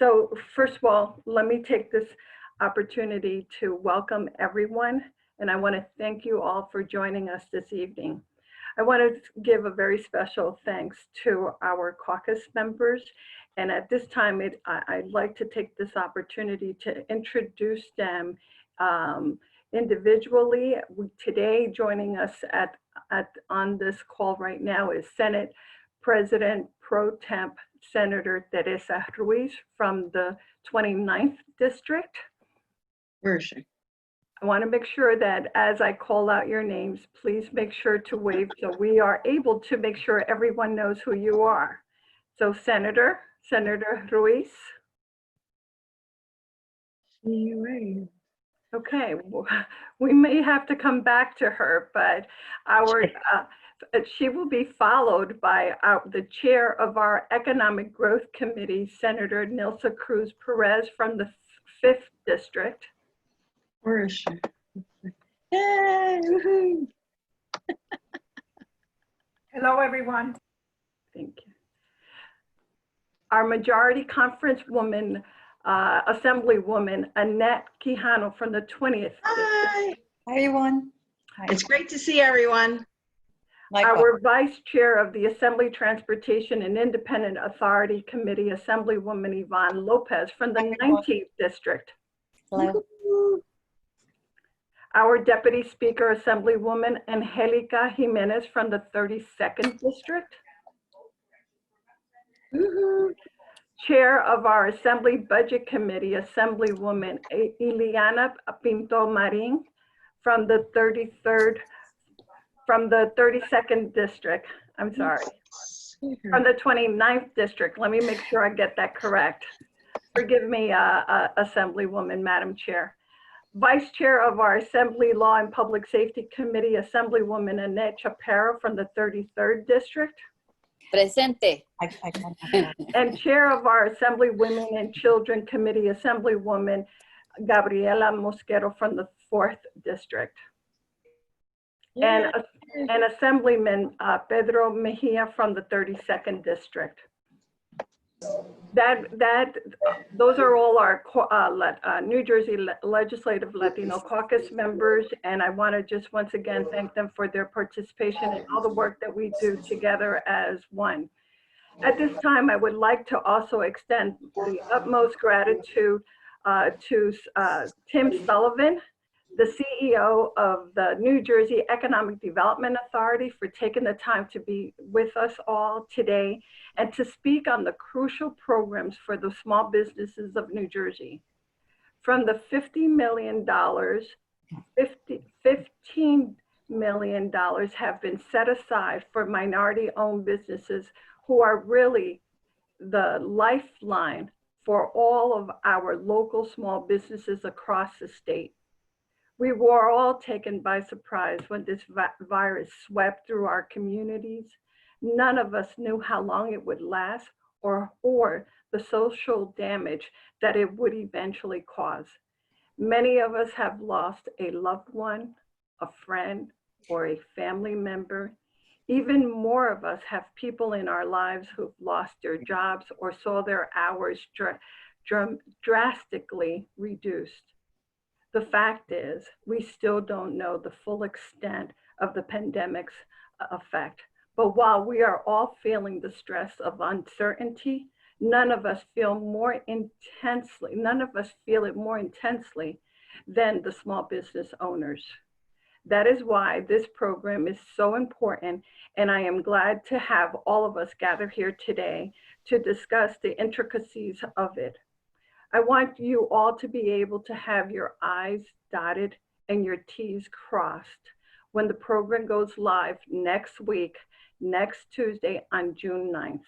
So first of all, let me take this opportunity to welcome everyone, and I want to thank you all for joining us this evening. I want to give a very special thanks to our caucus members, and at this time, I'd like to take this opportunity to introduce them individually. Today, joining us on this call right now is Senate President Pro Temp Senator Teresa Ruiz from the 29th District. Where is she? I want to make sure that as I call out your names, please make sure to wave so we are able to make sure everyone knows who you are. So Senator Ruiz. Okay, we may have to come back to her, but she will be followed by the chair of our Economic Growth Committee, Senator Nilsa Cruz Perez from the 5th District. Where is she? Yay! Woohoo! Hello, everyone. Thank you. Our Majority Conference woman, Assemblywoman Annette Quijano from the 20th. Hi. Hi, everyone. Hi. It's great to see everyone. Our Vice Chair of the Assembly Transportation and Independent Authority Committee, Assemblywoman Yvonne Lopez from the 19th District. Hello. Our Deputy Speaker, Assemblywoman Angelica Jimenez from the 32nd District. Chair of our Assembly Budget Committee, Assemblywoman Ileana Pinto Marin from the 32nd District. I'm sorry, from the 29th District. Let me make sure I get that correct. Forgive me, Assemblywoman, Madam Chair. Vice Chair of our Assembly Law and Public Safety Committee, Assemblywoman Annette Chaparro from the 33rd District. Presente. And Chair of our Assembly Women and Children Committee, Assemblywoman Gabriela Mosquero from the 4th District. And Assemblyman Pedro Mejia from the 32nd District. Those are all our New Jersey Legislative Latino Caucus members, and I want to just once again thank them for their participation and all the work that we do together as one. At this time, I would like to also extend the utmost gratitude to Tim Sullivan, the CEO of the New Jersey Economic Development Authority, for taking the time to be with us all today and to speak on the crucial programs for the small businesses of New Jersey. From the $50 million, $15 million have been set aside for minority-owned businesses who are really the lifeline for all of our local small businesses across the state. We were all taken by surprise when this virus swept through our communities. None of us knew how long it would last or the social damage that it would eventually cause. Many of us have lost a loved one, a friend, or a family member. Even more of us have people in our lives who've lost their jobs or saw their hours drastically reduced. The fact is, we still don't know the full extent of the pandemic's effect. But while we are all feeling the stress of uncertainty, none of us feel it more intensely than the small business owners. That is why this program is so important, and I am glad to have all of us gather here today to discuss the intricacies of it. I want you all to be able to have your I's dotted and your T's crossed when the program goes live next week, next Tuesday on June 9th.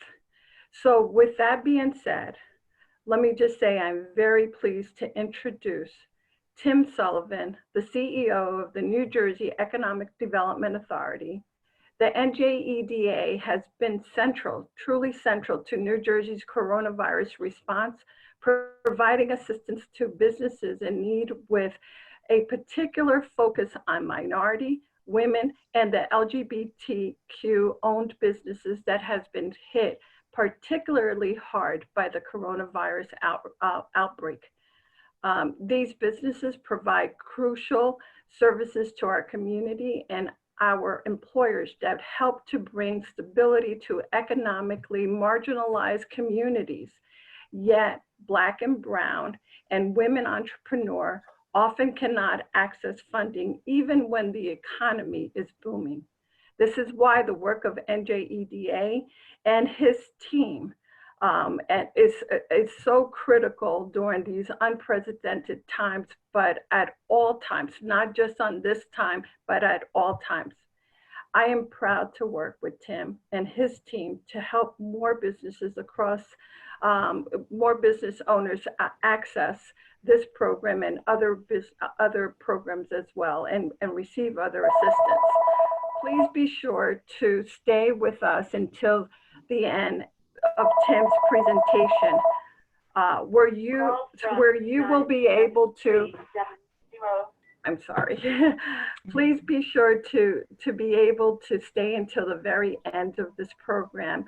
So with that being said, let me just say I'm very pleased to introduce Tim Sullivan, the CEO of the New Jersey Economic Development Authority. The NJEDA has been central, truly central to New Jersey's coronavirus response, providing assistance to businesses in need with a particular focus on minority, women, and the LGBTQ-owned businesses that has been hit particularly hard by the coronavirus outbreak. These businesses provide crucial services to our community and our employers that help to bring stability to economically marginalized communities. Yet, Black and Brown and women entrepreneurs often cannot access funding even when the economy is booming. This is why the work of NJEDA and his team is so critical during these unprecedented times, but at all times, not just on this time, but at all times. I am proud to work with Tim and his team to help more businesses across, more business owners access this program and other programs as well, and receive other assistance. Please be sure to stay with us until the end of Tim's presentation, where you will be able to, I'm sorry. Please be sure to be able to stay until the very end of this program,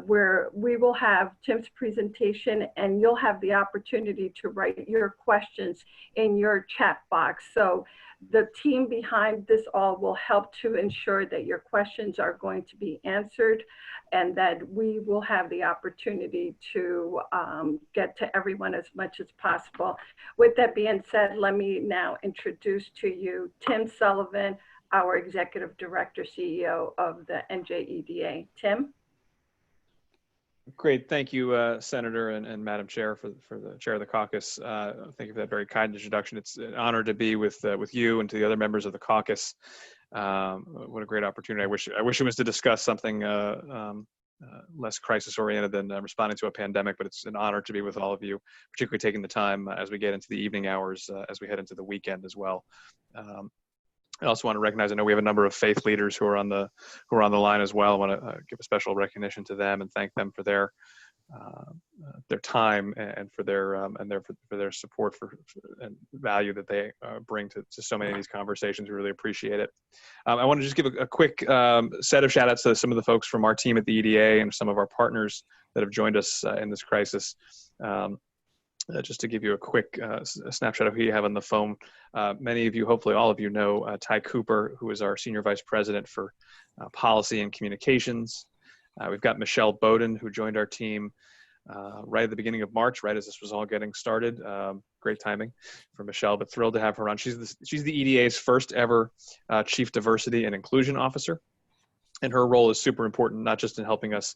where we will have Tim's presentation and you'll have the opportunity to write your questions in your chat box. So the team behind this all will help to ensure that your questions are going to be answered and that we will have the opportunity to get to everyone as much as possible. With that being said, let me now introduce to you Tim Sullivan, our Executive Director, CEO of the NJEDA. Tim? Great, thank you, Senator and Madam Chair for the Chair of the Caucus. Thank you for that very kind introduction. It's an honor to be with you and to the other members of the caucus. What a great opportunity! I wish it was to discuss something less crisis-oriented than responding to a pandemic, but it's an honor to be with all of you, particularly taking the time as we get into the evening hours, as we head into the weekend as well. I also want to recognize, I know we have a number of faith leaders who are on the line as well. I want to give a special recognition to them and thank them for their time and for their support and value that they bring to so many of these conversations. We really appreciate it. I want to just give a quick set of shout outs to some of the folks from our team at the EDA and some of our partners that have joined us in this crisis. Just to give you a quick snapshot of who you have on the phone. Many of you, hopefully all of you, know Ty Cooper, who is our Senior Vice President for Policy and Communications. We've got Michelle Bowden, who joined our team right at the beginning of March, right as this was all getting started. Great timing for Michelle, but thrilled to have her on. She's the EDA's first ever Chief Diversity and Inclusion Officer. And her role is super important, not just in helping us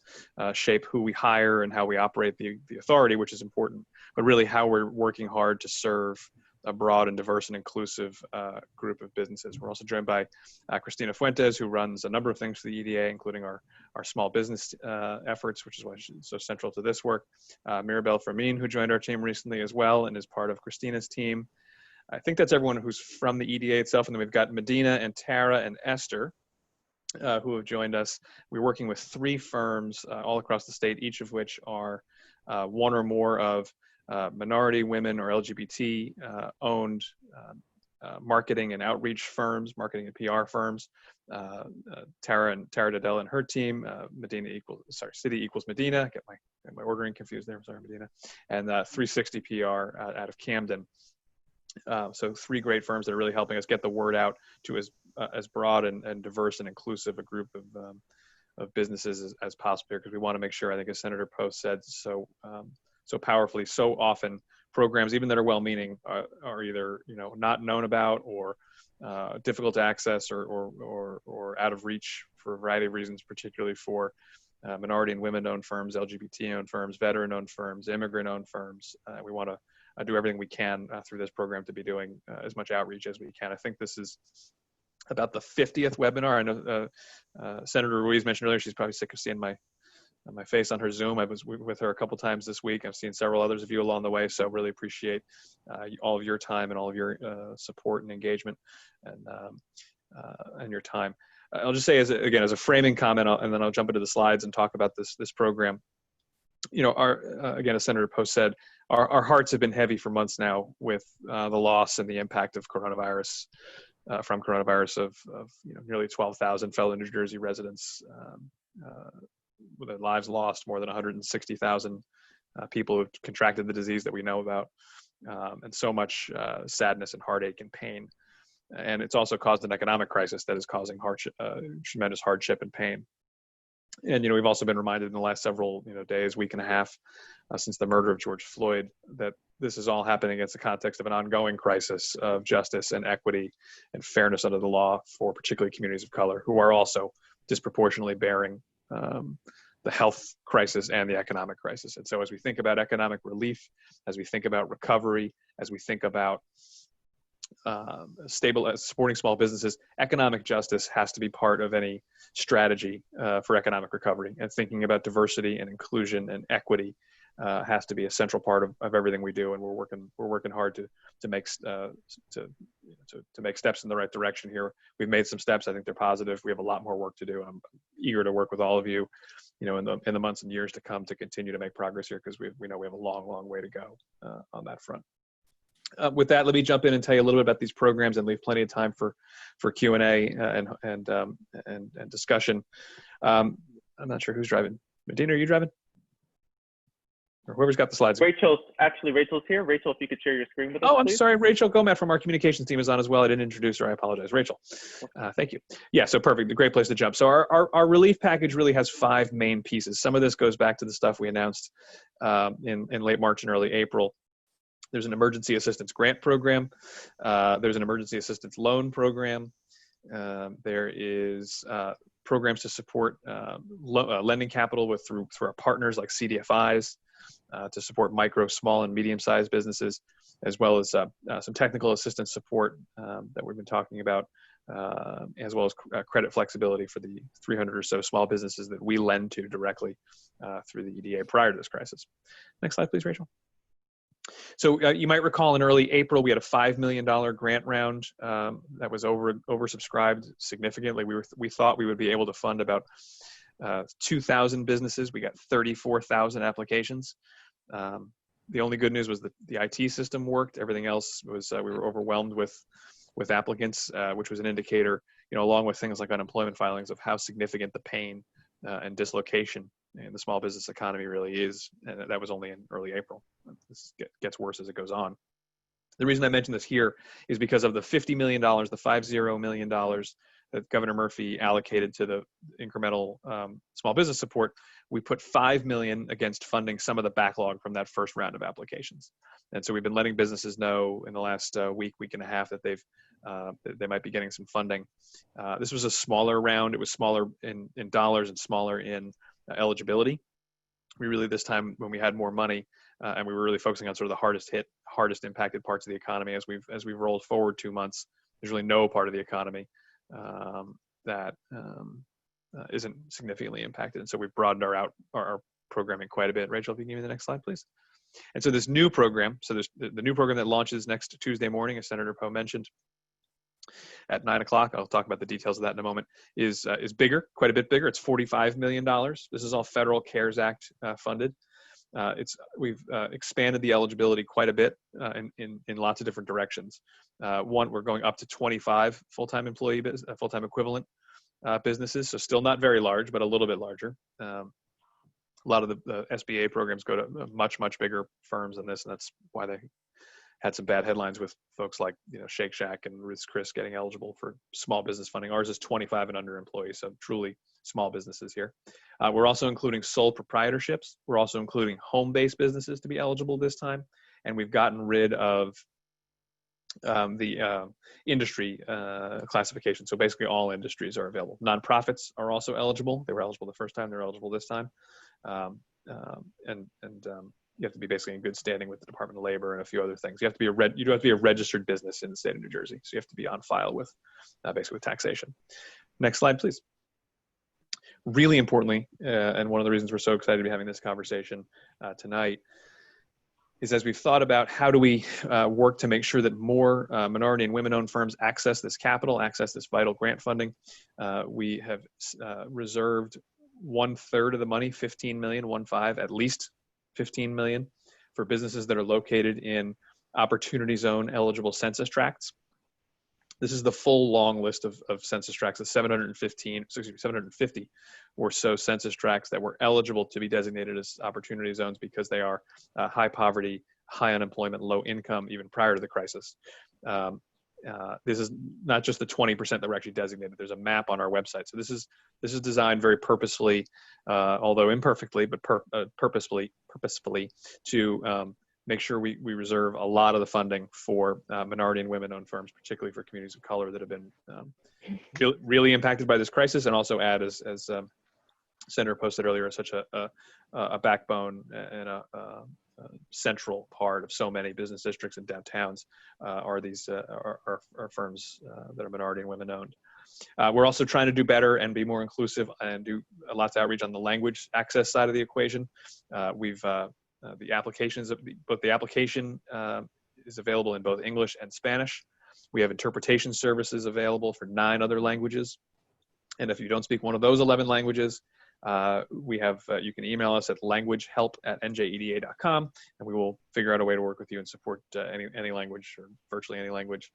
shape who we hire and how we operate the authority, which is important, but really how we're working hard to serve a broad and diverse and inclusive group of businesses. We're also joined by Cristina Fuentes, who runs a number of things for the EDA, including our small business efforts, which is why she's so central to this work. Mirabel Fermin, who joined our team recently as well and is part of Christina's team. I think that's everyone who's from the EDA itself. And then we've got Medina and Tara and Esther, who have joined us. We're working with 3 firms all across the state, each of which are one or more of minority, women, or LGBT owned marketing and outreach firms, marketing and PR firms. Tara Dedell and her team, City equals Medina. Get my ordering confused there. I'm sorry, Medina. And 360 PR out of Camden. So 3 great firms that are really helping us get the word out to as broad and diverse and inclusive a group of businesses as possible here, because we want to make sure, I think as Senator Post said so powerfully, so often programs, even that are well-meaning, are either not known about or difficult to access or out of reach for a variety of reasons, particularly for minority and women-owned firms, LGBT-owned firms, veteran-owned firms, immigrant-owned firms. We want to do everything we can through this program to be doing as much outreach as we can. I think this is about the 50th webinar. I know Senator Ruiz mentioned earlier, she's probably sick of seeing my face on her Zoom. I was with her a couple times this week. I've seen several others of you along the way, so really appreciate all of your time and all of your support and engagement and your time. I'll just say, as a framing comment, and then I'll jump into the slides and talk about this program. Again, as Senator Post said, our hearts have been heavy for months now with the loss and the impact of coronavirus, of nearly 12,000 fellow New Jersey residents their lives lost, more than 160,000 people who've contracted the disease that we know about, and so much sadness and heartache and pain. And it's also caused an economic crisis that is causing tremendous hardship and pain. And, we've also been reminded in the last several, days, week and a half, since the murder of George Floyd, that this is all happening against the context of an ongoing crisis of justice and equity and fairness under the law for particularly communities of color, who are also disproportionately bearing the health crisis and the economic crisis. And so as we think about economic relief, as we think about recovery, as we think about supporting small businesses, economic justice has to be part of any strategy for economic recovery. And thinking about diversity and inclusion and equity has to be a central part of everything we do. And we're working hard to make steps in the right direction here. We've made some steps. I think they're positive. We have a lot more work to do. And I'm eager to work with all of you, in the months and years to come, to continue to make progress here, because we know we have a long way to go on that front. With that, let me jump in and tell you a little bit about these programs and leave plenty of time for Q&A and discussion. I'm not sure who's driving. Medina, are you driving? Or whoever's got the slides. Rachel's here. Rachel, if you could share your screen with us, Oh, I'm please. sorry. Rachel Gomez from our communications team is on as well. I didn't introduce her. I apologize. Rachel, thank you. Yeah, so perfect. A great place to jump. So our relief package really has 5 main pieces. Some of this goes back to the stuff we announced in late March and early April. There's an emergency assistance grant program. There's an emergency assistance loan program. There is programs to support lending capital through our partners like CDFIs to support micro, small, and medium-sized businesses, as well as some technical assistance support that we've been talking about, as well as credit flexibility for the 300 or so small businesses that we lend to directly through the EDA prior to this crisis. Next slide, please, Rachel. So you might recall in early April, we had a $5 million grant round that was oversubscribed significantly. We thought we would be able to fund about 2,000 businesses. We got 34,000 applications. The only good news was that the IT system worked. Everything else was, we were overwhelmed with applicants, which was an indicator, along with things like unemployment filings, of how significant the pain and dislocation in the small business economy really is. And that was only in early April. This gets worse as it goes on. The reason I mention this here is because of the $50 million, the $50 million that Governor Murphy allocated to the incremental small business support, we put $5 million against funding some of the backlog from that first round of applications. And so we've been letting businesses know in the last week and a half that they might be getting some funding. This was a smaller round. It was smaller in dollars and smaller in eligibility. We really, this time when we had more money, and we were really focusing on sort of the hardest impacted parts of the economy, as we've rolled forward 2 months, there's really no part of the economy that isn't significantly impacted. And so we've broadened our programming quite a bit. Rachel, if you can give me the next slide, please. And so this new program, there's the new program that launches next Tuesday morning, as Senator Poe mentioned, at 9 o'clock. I'll talk about the details of that in a moment. Is bigger, quite a bit bigger. It's $45 million. This is all federal CARES Act funded. We've expanded the eligibility quite a bit in lots of different directions. One, we're going up to 25 full-time full-time equivalent businesses. So still not very large, but a little bit larger. A lot of the SBA programs go to much bigger firms than this, and that's why they had some bad headlines with folks like Shake Shack and Ruth's Chris getting eligible for small business funding. Ours is 25 and under employees, so truly small businesses here. We're also including sole proprietorships. We're also including home-based businesses to be eligible this time, and we've gotten rid of the industry classification. So basically all industries are available. Nonprofits are also eligible. They were eligible the first time, they're eligible this time. You have to be basically in good standing with the Department of Labor and a few other things. You have to be a registered business in the state of New Jersey. So you have to be on file with basically with taxation. Next slide, please. Really importantly, and one of the reasons we're so excited to be having this conversation tonight, is as we've thought about how do we work to make sure that more minority and women-owned firms access this capital, access this vital grant funding. We have reserved 1/3 of the money, 15 million, at least 15 million, for businesses that are located in Opportunity Zone eligible census tracts. This is the full long list of census tracts, the 750 or so census tracts that were eligible to be designated as opportunity zones because they are high poverty, high unemployment, low income, even prior to the crisis. This is not just the 20% that were actually designated. There's a map on our website. So this is designed very purposefully, although imperfectly, but purposefully to make sure we reserve a lot of the funding for minority and women-owned firms, particularly for communities of color that have been really impacted by this crisis, and also add, as Senator posted earlier, such a backbone and a central part of so many business districts and downtowns are these are firms that are minority and women-owned. We're also trying to do better and be more inclusive and do lots of outreach on the language access side of the equation. The applications, both the application is available in both English and Spanish. We have interpretation services available for 9 other languages. And if you don't speak one of those 11 languages, we have, you can email us at languagehelp@njeda.com, and we will figure out a way to work with you and support any language or virtually any language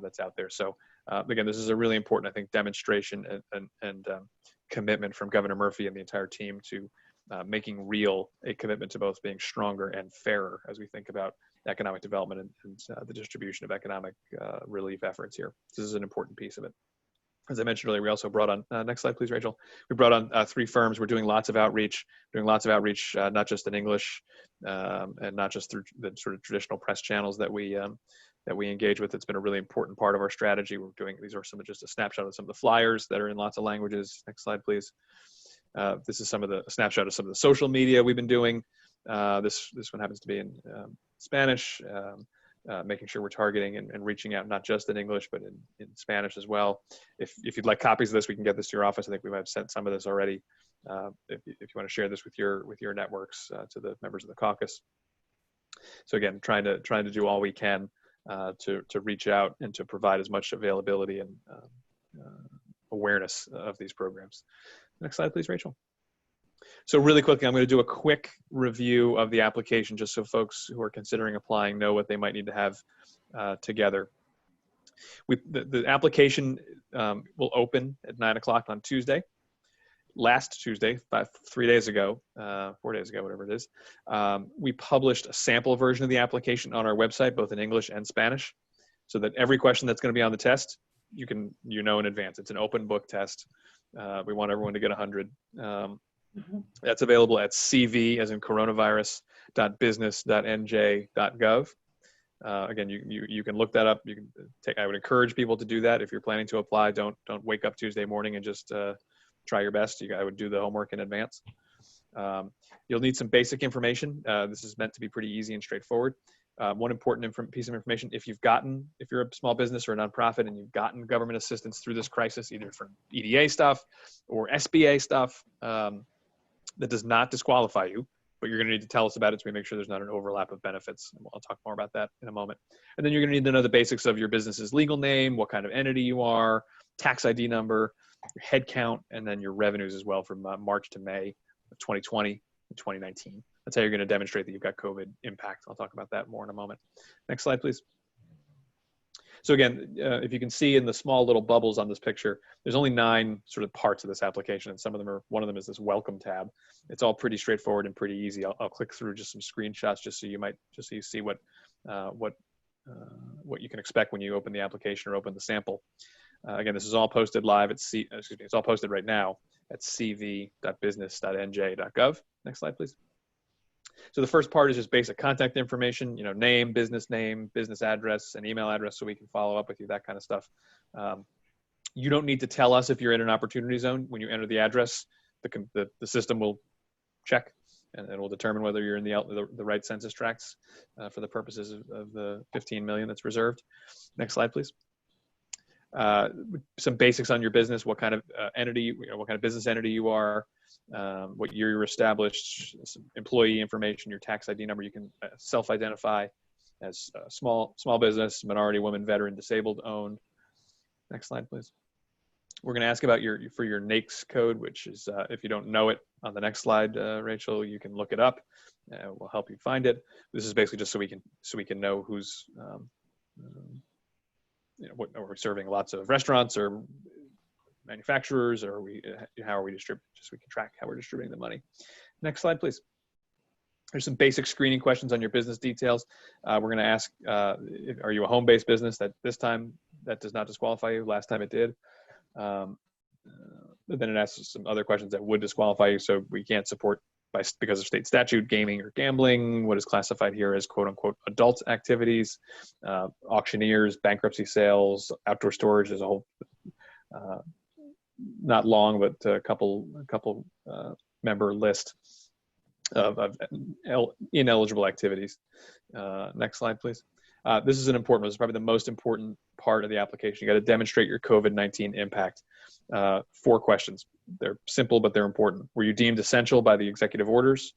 that's out there. So again, this is a really important, I think, demonstration and commitment from Governor Murphy and the entire team to making real a commitment to both being stronger and fairer as we think about economic development and the distribution of economic relief efforts here. This is an important piece of it. As I mentioned earlier, we also brought on, next slide, please, Rachel. We brought on 3 firms. We're doing lots of outreach, not just in English and not just through the sort of traditional press channels that we engage with. It's been a really important part of our strategy. We're doing, these are just a snapshot of some of the flyers that are in lots of languages. Next slide, please. This is a snapshot of some of the social media we've been doing. This one happens to be in Spanish, making sure we're targeting and reaching out not just in English, but in Spanish as well. If you'd like copies of this, we can get this to your office. I think we might have sent some of this already. If you want to share this with your networks to the members of the caucus. So again, trying to do all we can to reach out and to provide as much availability and awareness of these programs. Next slide, please, Rachel. So really quickly, I'm going to do a quick review of the application just so folks who are considering applying know what they might need to have together. The application will open at 9 o'clock on Tuesday. Last Tuesday, 4 days ago, whatever it is, we published a sample version of the application on our website, both in English and Spanish, so that every question that's going to be on the test, you know in advance. It's an open book test. We want everyone to get 100. That's available at cv, as in coronavirus.business.nj.gov. Again, you can look that up. You can I would encourage people to do that if you're planning to apply. Don't wake up Tuesday morning and just try your best. I would do the homework in advance. You'll need some basic information. This is meant to be pretty easy and straightforward. One important piece of information: if you're a small business or a nonprofit and you've gotten government assistance through this crisis, either from EDA stuff or SBA stuff, that does not disqualify you, but you're going to need to tell us about it so we make sure there's not an overlap of benefits. I'll talk more about that in a moment. And then you're going to need to know the basics of your business's legal name, what kind of entity you are, tax ID number, your head count, and then your revenues as well from March to May of 2020 and 2019. That's how you're going to demonstrate that you've got COVID impact. I'll talk about that more in a moment. Next slide, please. So again, if you can see in the small little bubbles on this picture, there's only 9 sort of parts of this application, and one of them is this welcome tab. It's all pretty straightforward and pretty easy. I'll click through just some screenshots just so you see what you can expect when you open the application or open the sample. Again, this is all posted live at it's all posted right now at cv.business.nj.gov. Next slide, please. So the first part is just basic contact information, name, business address, and email address so we can follow up with you, that kind of stuff. You don't need to tell us if you're in an opportunity zone. When you enter the address, the system will check and it will determine whether you're in the right census tracts for the purposes of the 15 million that's reserved. Next slide, please. Some basics on your business, what kind of entity, what kind of business entity you are, what year you were established, some employee information, your tax ID number. You can self-identify as small business, minority, woman, veteran, disabled, owned. Next slide, please. We're going to ask about your NAICS code, which is, if you don't know it, on the next slide, Rachel, you can look it up. We'll help you find it. This is basically just so we can know who's are we serving lots of restaurants or manufacturers, or are we, how are we distributing, just so we can track how we're distributing the money. Next slide, please. There's some basic screening questions on your business details. We're going to ask, are you a home-based business? That this time, that does not disqualify you. Last time it did. But then it asks some other questions that would disqualify you. So we can't support, because of state statute, gaming or gambling. What is classified here as quote unquote adult activities, auctioneers, bankruptcy sales, outdoor storage. There's a whole, not long, but a couple member list of ineligible activities. Next slide, please. This is an important one. This is probably the most important part of the application. You got to demonstrate your COVID-19 impact. 4 questions. They're simple, but they're important. Were you deemed essential by the executive orders?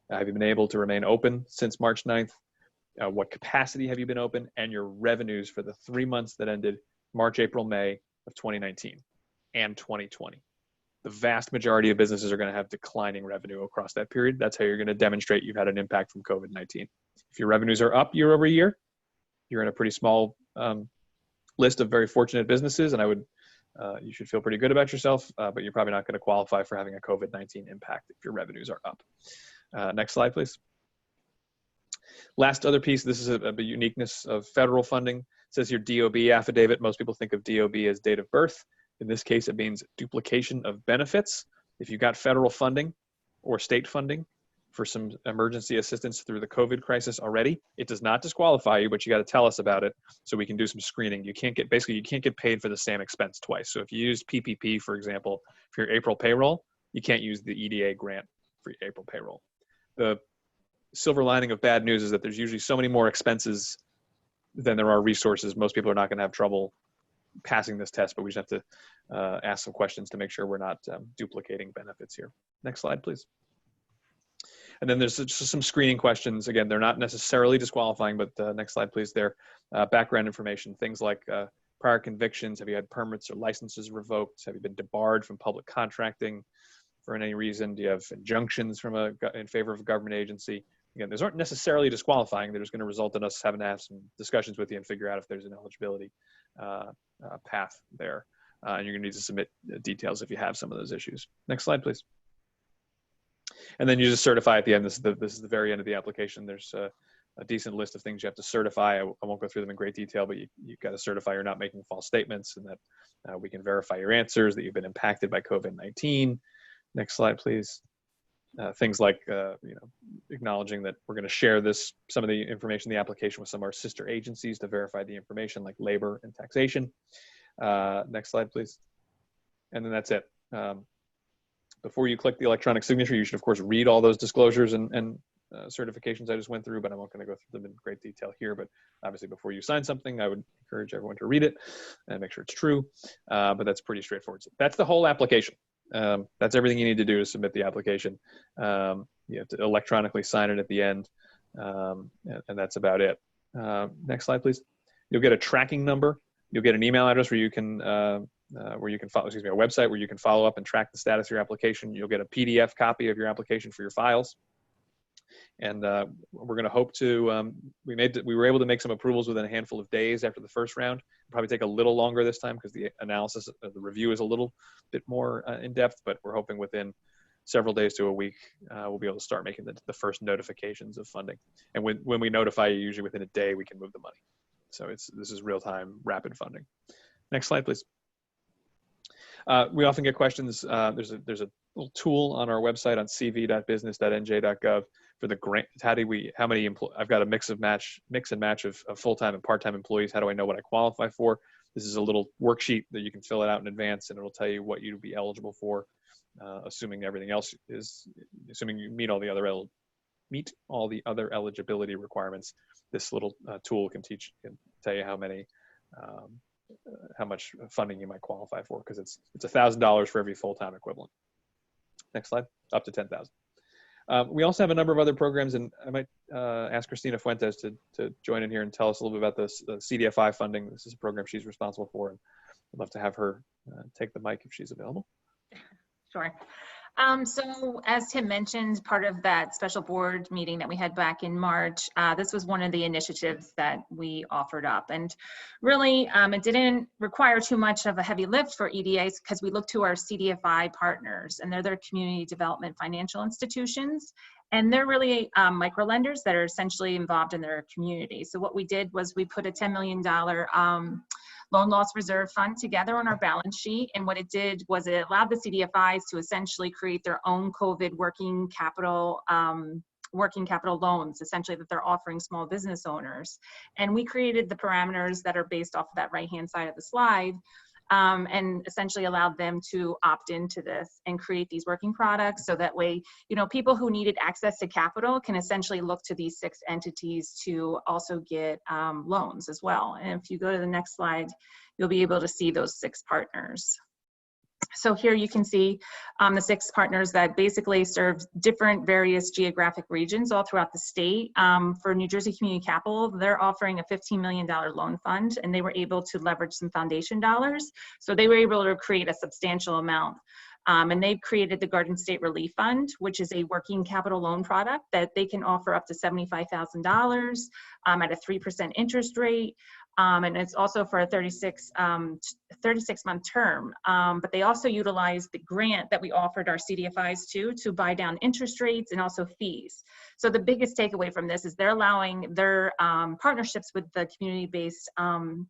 Have you been able to remain open since March 9th? What capacity have you been open? And your revenues for the 3 months that ended March, April, May of 2019 and 2020. The vast majority of businesses are going to have declining revenue across that period. That's how you're going to demonstrate you've had an impact from COVID-19. If your revenues are up year over year, you're in a pretty small list of very fortunate businesses, and you should feel pretty good about yourself, but you're probably not going to qualify for having a COVID-19 impact if your revenues are up. Next slide, please. Last other piece, this is a uniqueness of federal funding. It says your DOB affidavit. Most people think of DOB as date of birth. In this case, it means duplication of benefits. If you got federal funding or state funding for some emergency assistance through the COVID crisis already, it does not disqualify you, but you got to tell us about it so we can do some screening. You can't get paid for the same expense twice. So if you used PPP, for example, for your April payroll, you can't use the EDA grant for your April payroll. The silver lining of bad news is that there's usually so many more expenses than there are resources. Most people are not going to have trouble passing this test, but we just have to ask some questions to make sure we're not duplicating benefits here. Next slide, please. And then there's just some screening questions. Again, they're not necessarily disqualifying, but next slide, please. They're background information, things like prior convictions. Have you had permits or licenses revoked? Have you been debarred from public contracting for any reason? Do you have injunctions from in favor of a government agency? Again, those aren't necessarily disqualifying. They're just going to result in us having to have some discussions with you and figure out if there's an eligibility path there. And you're going to need to submit details if you have some of those issues. Next slide, please. And then you just certify at the end. This is the very end of the application. There's a decent list of things you have to certify. I won't go through them in great detail, but you've got to certify you're not making false statements and that we can verify your answers, that you've been impacted by COVID-19. Next slide, please. Things like acknowledging that we're going to share some of the information in the application with some of our sister agencies to verify the information, like labor and taxation. Next slide, please. And then that's it. Before you click the electronic signature, you should of course read all those disclosures and certifications I just went through, but I'm not going to go through them in great detail here. But obviously before you sign something, I would encourage everyone to read it and make sure it's true. But that's pretty straightforward. So that's the whole application. That's everything you need to do to submit the application. You have to electronically sign it at the end, and that's about it. Next slide, please. You'll get a tracking number. You'll get an email address where you can follow, a website where you can follow up and track the status of your application. You'll get a PDF copy of your application for your files. And we're going to hope to, we were able to make some approvals within a handful of days after the first round. It'll probably take a little longer this time because the analysis of the review is a little bit more in depth, but we're hoping within several days to a week, we'll be able to start making the first notifications of funding. And when we notify you, usually within a day, we can move the money. So this is real-time, rapid funding. Next slide, please. We often get questions. There's a little tool on our website on cv.business.nj.gov for the grant. I've got a mix and match of full-time and part-time employees. How do I know what I qualify for? This is a little worksheet that you can fill it out in advance, and it'll tell you what you'd be eligible for, assuming everything else assuming you meet all the other eligibility requirements. This little tool can tell you how much funding you might qualify for, because it's $1,000 for every full-time equivalent. Next slide, up to 10,000. We also have a number of other programs, and I might ask Christina Fuentes to join in here and tell us a little bit about the CDFI funding. This is a program she's responsible for, and I'd love to have her take the mic if she's available. Sure. So as Tim mentioned, part of that special board meeting that we had back in March, this was one of the initiatives that we offered up. And really, it didn't require too much of a heavy lift for EDAs because we looked to our CDFI partners, and they're their community development financial institutions. And they're really micro lenders that are essentially involved in their community. So what we did was we put a $10 million loan loss reserve fund together on our balance sheet. And what it did was it allowed the CDFIs to essentially create their own COVID working capital loans, essentially, that they're offering small business owners. And we created the parameters that are based off of that right-hand side of the slide, and essentially allowed them to opt into this and create these working products. So that way, you know, people who needed access to capital can essentially look to these 6 entities to also get loans as well. And if you go to the next slide, you'll be able to see those 6 partners. So here you can see the 6 partners that basically serve different various geographic regions all throughout the state. For New Jersey Community Capital, they're offering a $15 million loan fund, and they were able to leverage some foundation dollars. So they were able to create a substantial amount. And they've created the Garden State Relief Fund, which is a working capital loan product that they can offer up to $75,000 at a 3% interest rate. And it's also for a 36-month term. But they also utilize the grant that we offered our CDFIs to buy down interest rates and also fees. So the biggest takeaway from this is they're allowing their partnerships with the community-based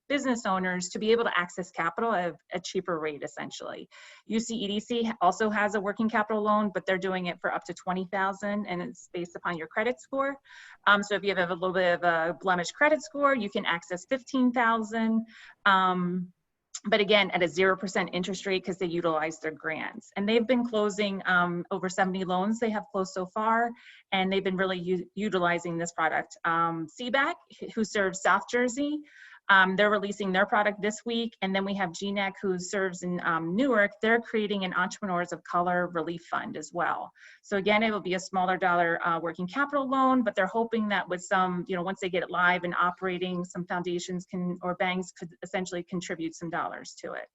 business owners to be able to access capital at a cheaper rate, essentially. UCEDC also has a working capital loan, but they're doing it for up to $20,000, and it's based upon your credit score. So if you have a little bit of a blemished credit score, you can access $15,000. But again, at a 0% interest rate because they utilize their grants. And they've been closing over 70 loans they have closed so far, and they've been really utilizing this product. CBAC, who serves South Jersey, they're releasing their product this week. And then we have GNEC, who serves in Newark. They're creating an Entrepreneurs of Color Relief Fund as well. So again, it will be a smaller dollar working capital loan, but they're hoping that with some, you know, once they get it live and operating, some foundations or banks could essentially contribute some dollars to it.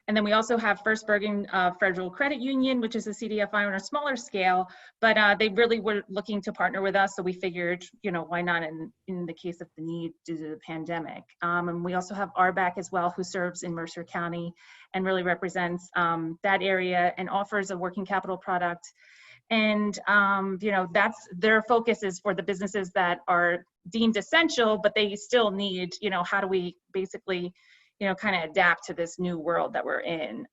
And then we also have First Bergen Federal Credit Union, which is a CDFI on a smaller scale, but they really were looking to partner with us. So we figured, you know, why not in the case of the need due to the pandemic. And we also have RBAC as well, who serves in Mercer County and really represents that area and offers a working capital product. And, you know, that's their focus is for the businesses that are deemed essential, but they still need, you know, how do we basically, you know, kind of adapt to this new world that we're in.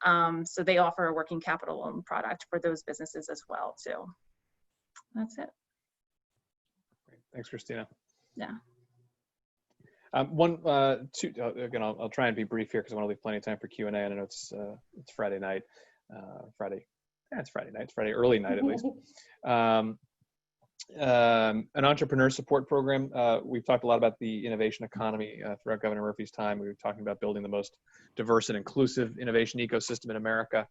So they offer a working capital loan product for those businesses as well, too. That's it. Great. Thanks, Christina. Yeah. Again, I'll try and be brief here because I want to leave plenty of time for Q&A. And I know it's Friday night, it's Friday night, it's Friday early night at least. An entrepreneur support program. We've talked a lot about the innovation economy throughout Governor Murphy's time. We were talking about building the most diverse and inclusive innovation ecosystem in America.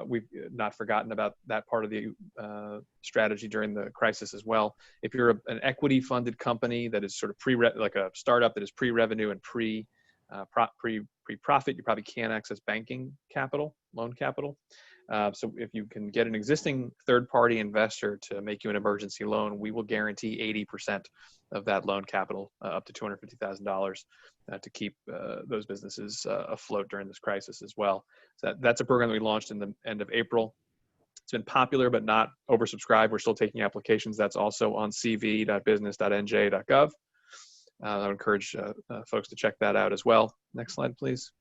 We've not forgotten about that part of the strategy during the crisis as well. If you're an equity funded company that is sort of like a startup that is pre-revenue and pre-profit, you probably can't access banking capital, loan capital. So if you can get an existing third-party investor to make you an emergency loan, we will guarantee 80% of that loan capital, up to $250,000, to keep those businesses afloat during this crisis as well. So that's a program that we launched in the end of April. It's been popular, but not oversubscribed. We're still taking applications. That's also on cv.business.nj.gov. I would encourage folks to check that out as well. Next slide, please.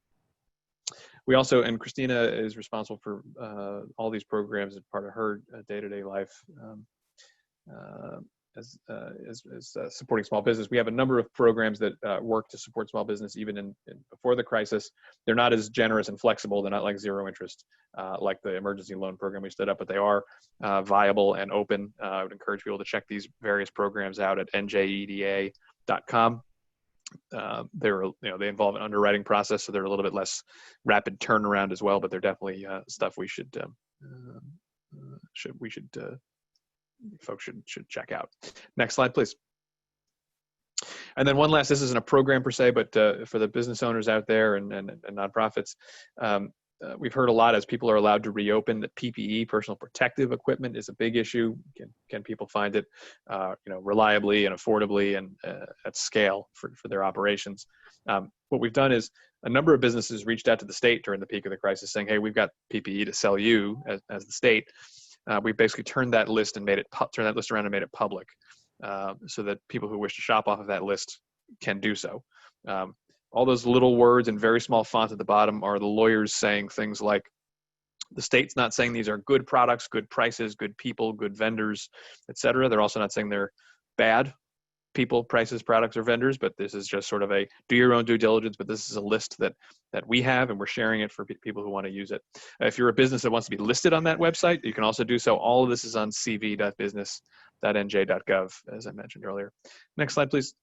We also, and Christina is responsible for all these programs as part of her day-to-day life as supporting small business. We have a number of programs that work to support small business even before the crisis. They're not as generous and flexible. They're not like zero interest, like the emergency loan program we stood up, but they are viable and open. I would encourage people to check these various programs out at NJEDA.com. They involve an underwriting process, so they're a little bit less rapid turnaround as well, but they're definitely stuff folks should check out. Next slide, please. And then one last, this isn't a program per se, but for the business owners out there and nonprofits, we've heard a lot as people are allowed to reopen that PPE, personal protective equipment, is a big issue. Can people find it, reliably and affordably and at scale for their operations? What we've done is a number of businesses reached out to the state during the peak of the crisis saying, hey, we've got PPE to sell you as the state. We basically turned that list around and made it public so that people who wish to shop off of that list can do so. All those little words in very small font at the bottom are the lawyers saying things like, the state's not saying these are good products, good prices, good people, good vendors, et cetera. They're also not saying they're bad people, prices, products, or vendors, but this is just sort of a do your own due diligence, but this is a list that we have and we're sharing it for people who want to use it. If you're a business that wants to be listed on that website, you can also do so. All of this is on cv.business.nj.gov, as I mentioned earlier. Next slide, please.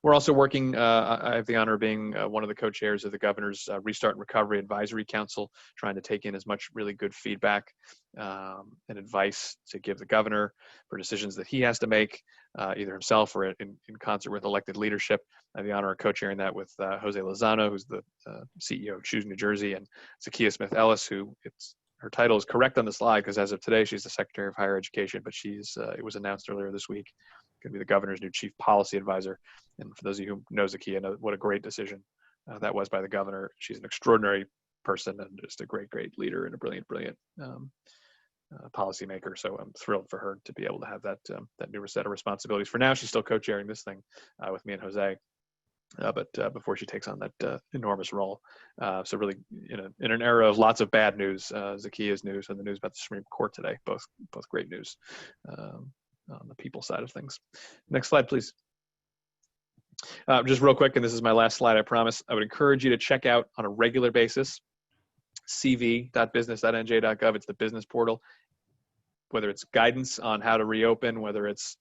We're also working, I have the honor of being one of the co-chairs of the Governor's Restart and Recovery Advisory Council, trying to take in as much really good feedback and advice to give the governor for decisions that he has to make, either himself or in concert with elected leadership. I have the honor of co-chairing that with Jose Lozano, who's the CEO of Choose New Jersey, and Zakiya Smith-Ellis, who her title is correct on the slide because as of today, she's the Secretary of Higher Education, but it was announced earlier this week, going to be the governor's new chief policy advisor. And for those of you who know Zakiya, know what a great decision that was by the governor. She's an extraordinary person and just a great, great leader and a brilliant, brilliant policymaker. So I'm thrilled for her to be able to have that new set of responsibilities. For now, she's still co-chairing this thing with me and Jose. But before she takes on that enormous role. So really, in an era of lots of bad news, Zakiya's news and the news about the Supreme Court today, both great news on the people side of things. Next slide, please. Just real quick, and this is my last slide, I promise. I would encourage you to check out on a regular basis, cv.business.nj.gov. It's the business portal. Whether it's guidance on how to reopen, whether it's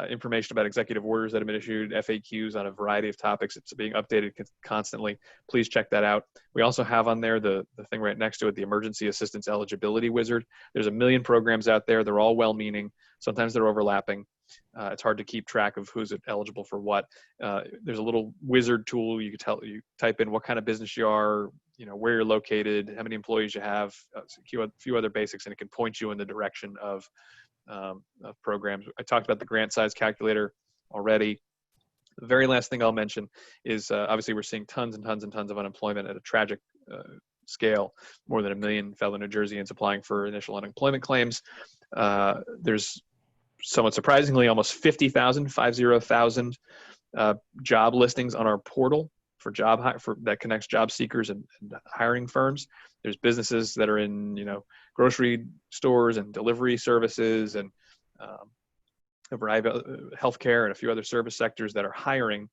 information about executive orders that have been issued, FAQs on a variety of topics, it's being updated constantly. Please check that out. We also have on there the thing right next to it, the Emergency Assistance Eligibility Wizard. There's a million programs out there. They're all well-meaning. Sometimes they're overlapping. It's hard to keep track of who's eligible for what. There's a little wizard tool. You type in what kind of business you are, where you're located, how many employees you have, a few other basics, and it can point you in the direction of programs. I talked about the grant size calculator already. The very last thing I'll mention is obviously we're seeing tons and tons and tons of unemployment at a tragic scale. More than 1 million fellow New Jerseyans applying for initial unemployment claims. There's somewhat surprisingly almost 50,000 job listings on our portal for that connects job seekers and hiring firms. There's businesses that are in grocery stores and delivery services and a variety of healthcare and a few other service sectors that are hiring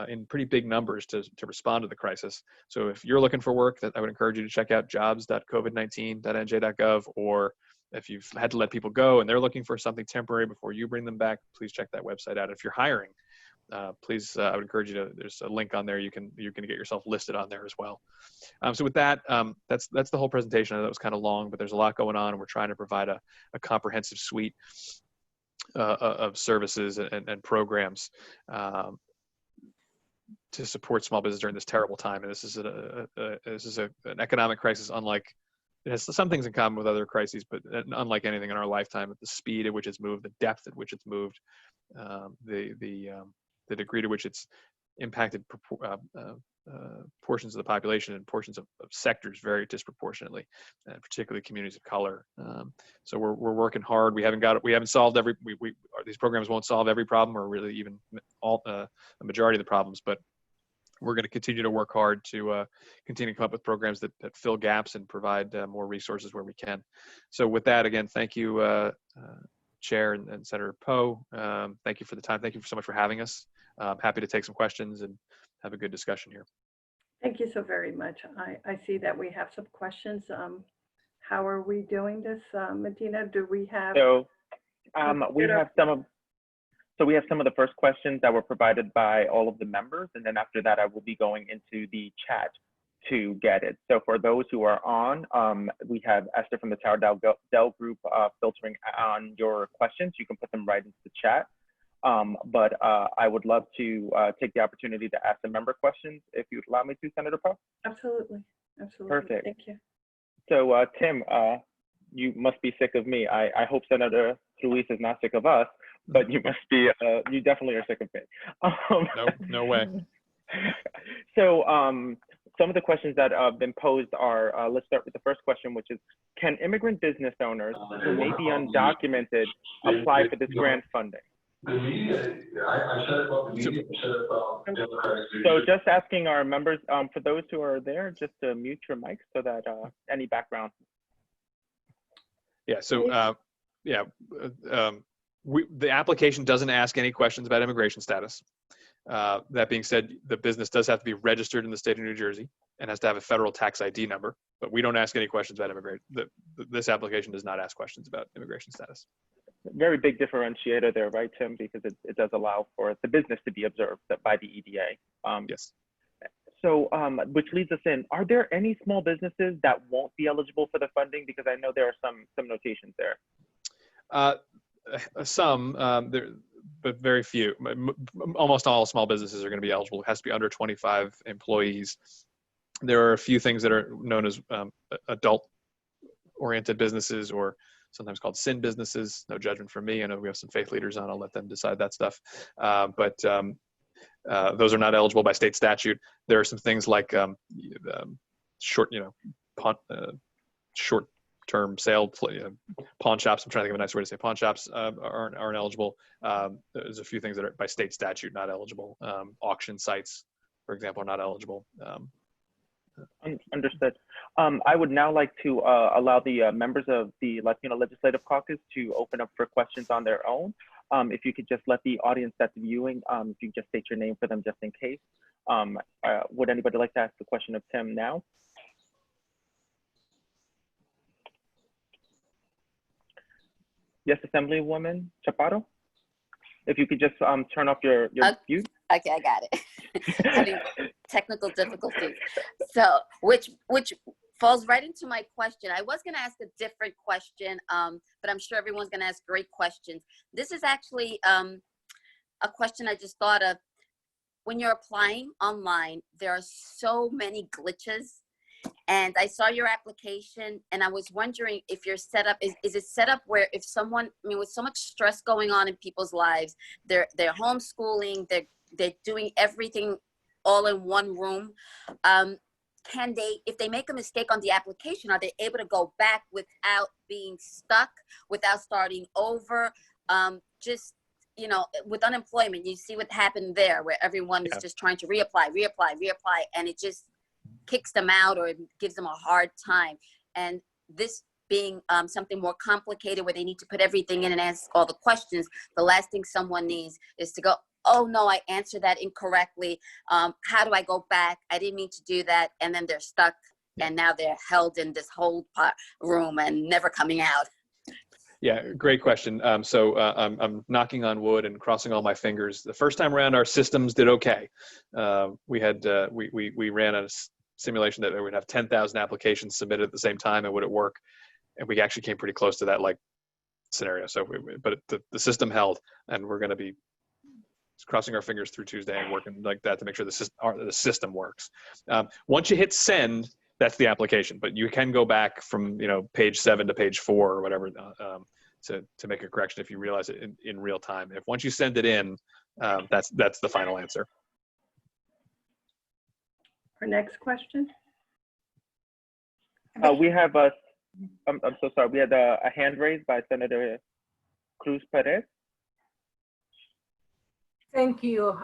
in pretty big numbers to respond to the crisis. So if you're looking for work, I would encourage you to check out jobs.covid19.nj.gov, or if you've had to let people go and they're looking for something temporary before you bring them back, please check that website out. If you're hiring, please, I would encourage you to, there's a link on there. You can get yourself listed on there as well. So with that, that's the whole presentation. I know that was kind of long, but there's a lot going on, and we're trying to provide a comprehensive suite of services and programs to support small business during this terrible time. And this is an economic crisis unlike, it has some things in common with other crises, but unlike anything in our lifetime, at the speed at which it's moved, the depth at which it's moved, the degree to which it's impacted portions of the population and portions of sectors very disproportionately, and particularly communities of color. So we're working hard. We haven't solved these programs won't solve every problem, or really even a majority of the problems, but we're going to continue to work hard to continue to come up with programs that fill gaps and provide more resources where we can. So with that, again, thank you, Chair and Senator Poe. Thank you for the time. Thank you so much for having us. I'm happy to take some questions and have a good discussion here. Thank you so very much. I see that we have some questions. How are we doing this, Medina? Do we have? So we have some of the first questions that were provided by all of the members, and then after that, I will be going into the chat to get it. So for those who are on, we have Esther from the Tower Dell Group filtering on your questions. You can put them right into the chat. But I would love to take the opportunity to ask the member questions, if you'd allow me to, Senator Poe. Absolutely. Absolutely. Perfect. Thank you. So, Tim, you must be sick of me. I hope Senator Ruiz is not sick of us, but you must be, you definitely are sick of me. No way. So, some of the questions that have been posed are, let's start with the first question, which is, can immigrant business owners who may be undocumented apply for this grant funding? So just asking our members, for those who are there, just to mute your mics so that any background. Yeah. So the application doesn't ask any questions about immigration status. That being said, the business does have to be registered in the state of New Jersey and has to have a federal tax ID number. But we don't ask any questions about immigration. This application does not ask questions about immigration status. Very big differentiator there, right, Tim? Because it does allow for the business to be observed by the EDA. Yes. So, which leads us in, are there any small businesses that won't be eligible for the funding? Because I know there are some notations there. But very few. Almost all small businesses are going to be eligible. It has to be under 25 employees. There are a few things that are known as adult-oriented businesses, or sometimes called sin businesses. No judgment from me. I know we have some faith leaders on. I'll let them decide that stuff. But those are not eligible by state statute. There are some things like short-term sale pawn shops. I'm trying to think of a nice way to say pawn shops aren't eligible. There's a few things that are by state statute not eligible. Auction sites, for example, are not eligible. Understood. I would now like to allow the members of the Latino Legislative Caucus to open up for questions on their own. If you could just let the audience that's viewing, if you just state your name for them just in case. Would anybody like to ask the question of Tim now? Yes, Assemblywoman Chaparro? If you could just turn off your mute. Okay, I got it. Having technical difficulties. So, which falls right into my question. I was going to ask a different question, but I'm sure everyone's going to ask great questions. This is actually a question I just thought of. When you're applying online, there are so many glitches. And I saw your application, and I was wondering if you're set up, is it set up where if someone, I mean, with so much stress going on in people's lives, they're homeschooling, they're doing everything all in one room. Can they, if they make a mistake on the application, are they able to go back without being stuck, without starting over? Just, you know, with unemployment, you see what happened there, where everyone is just trying to reapply, and it just kicks them out or gives them a hard time. And this being something more complicated where they need to put everything in and ask all the questions, the last thing someone needs is to go, oh no, I answered that incorrectly. How do I go back? I didn't mean to do that. And then they're stuck and now they're held in this whole room and never coming out. Yeah, great question. So I'm knocking on wood and crossing all my fingers. The first time around, our systems did okay. We ran a simulation that we would have 10,000 applications submitted at the same time, and would it work? And we actually came pretty close to that scenario. So, but the system held, and we're going to be crossing our fingers through Tuesday and working like that to make sure the system works. Once you hit send, that's the application, but you can go back from page 7 to page 4 or whatever to make a correction if you realize it in real time. If once you send it in, that's the final answer. Our next question. We have I'm so sorry. We had a hand raised by Senator Cruz Perez. Thank you.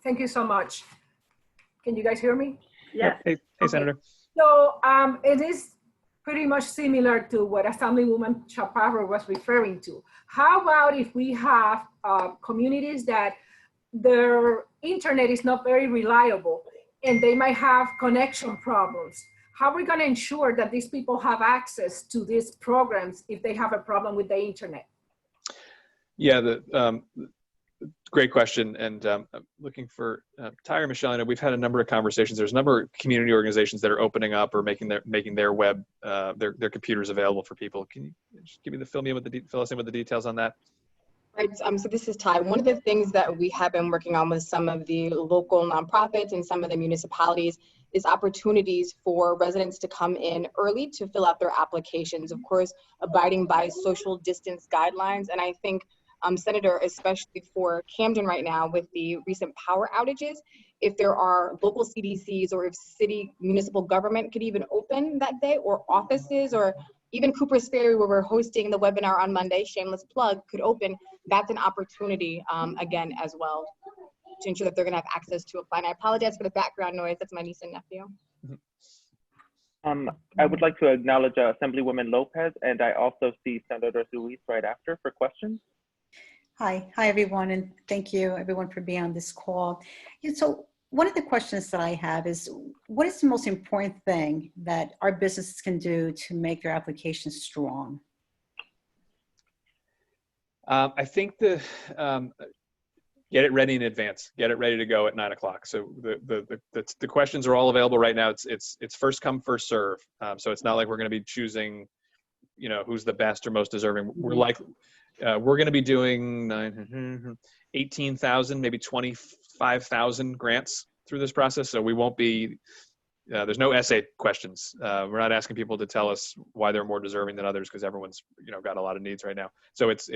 Thank you so much. Can you guys hear me? Yes. Hey, Senator. So it is pretty much similar to what Assemblywoman Chaparro was referring to. How about if we have communities that their internet is not very reliable and they might have connection problems? How are we going to ensure that these people have access to these programs if they have a problem with the internet? Yeah, great question. And I'm looking for Tyra, Michelle. I know we've had a number of conversations. There's a number of community organizations that are opening up or making their web, their computers available for people. Can you just fill us in with the details on that? Right. So this is Ty. One of the things that we have been working on with some of the local nonprofits and some of the municipalities is opportunities for residents to come in early to fill out their applications, of course, abiding by social distance guidelines. And I think, Senator, especially for Camden right now with the recent power outages, if there are local CDCs or if city municipal government could even open that day, or offices, or even Cooper's Ferry, where we're hosting the webinar on Monday, shameless plug, could open, that's an opportunity, again, as well, to ensure that they're going to have access to apply. And I apologize for the background noise. That's my niece and nephew. I would like to acknowledge Assemblywoman Lopez, and I also see Senator Ruiz right after for questions. Hi everyone, and thank you everyone for being on this call. And so one of the questions that I have is, what is the most important thing that our businesses can do to make their applications strong? I think get it ready in advance. Get it ready to go at 9 o'clock. So the questions are all available right now. It's first come, first serve. So it's not like we're going to be choosing, who's the best or most deserving. We're going to be doing 18,000, maybe 25,000 grants through this process. So we won't be, there's no essay questions. We're not asking people to tell us why they're more deserving than others, because everyone's, got a lot of needs right now. So it's